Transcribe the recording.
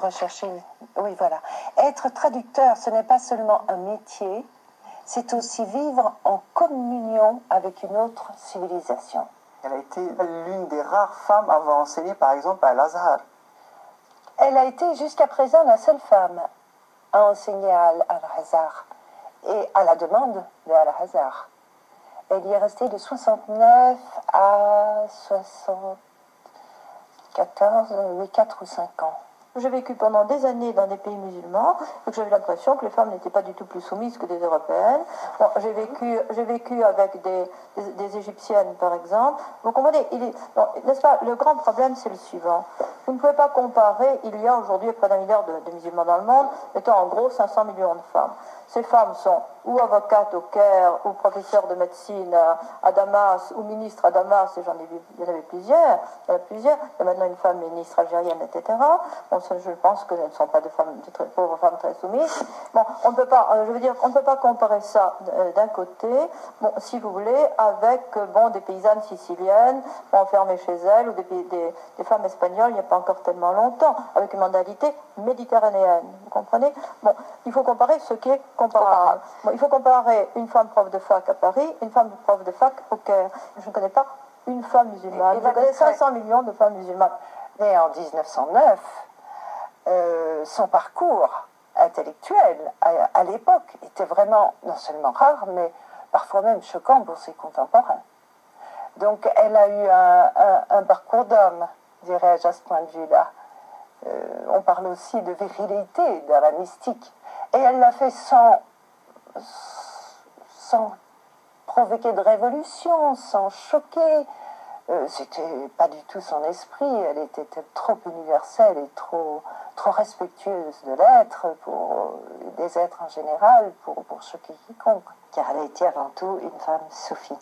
Rechercher, oui, voilà. Être traducteur, ce n'est pas seulement un métier, c'est aussi vivre en communion avec une autre civilisation. Elle a été l'une des rares femmes à avoir enseigné, par exemple, à Al-Azhar. Elle a été jusqu'à présent la seule femme à enseigner à Al-Azhar et à la demande de Al-Azhar. Elle y est restée de 69 à 74, oui, 4 ou 5 ans. J'ai vécu pendant des années dans des pays musulmans, donc j'avais l'impression que les femmes n'étaient pas du tout plus soumises que des Européennes. Bon, j'ai vécu avec des Égyptiennes, par exemple. Vous comprenez, n'est-ce pas, le grand problème, c'est le suivant. Vous ne pouvez pas comparer, il y a aujourd'hui près d'un milliard de musulmans dans le monde, étant en gros 500 millions de femmes. Ces femmes sont ou avocates au Caire, ou professeurs de médecine à Damas, ou ministres à Damas, et il y en avait plusieurs. Il y a maintenant une femme ministre algérienne, etc. Bon, je pense que ce ne sont pas de très pauvres femmes très soumises. Bon, on ne peut pas, je veux dire, on ne peut pas comparer ça d'un côté, bon, si vous voulez, avec des paysannes siciliennes enfermées chez elles, ou des femmes espagnoles il n'y a pas encore tellement longtemps, avec une mentalité méditerranéenne. Vous comprenez? Bon, il faut comparer ce qui est comparable. Bon, il faut comparer une femme prof de fac à Paris, une femme prof de fac au Caire. Je ne connais pas une femme musulmane. Je connais 500 millions de femmes musulmanes. Mais en 1909, son parcours intellectuel à l'époque était vraiment non seulement rare, mais parfois même choquant pour ses contemporains. Donc elle a eu un parcours d'homme, dirais-je, à ce point de vue-là. On parle aussi de virilité dans la mystique. Et elle l'a fait sans provoquer de révolution, sans choquer. C'était pas du tout son esprit, elle était trop universelle et trop respectueuse de l'être, pour des êtres en général, pour choquer quiconque. Car elle a été avant tout une femme soufie.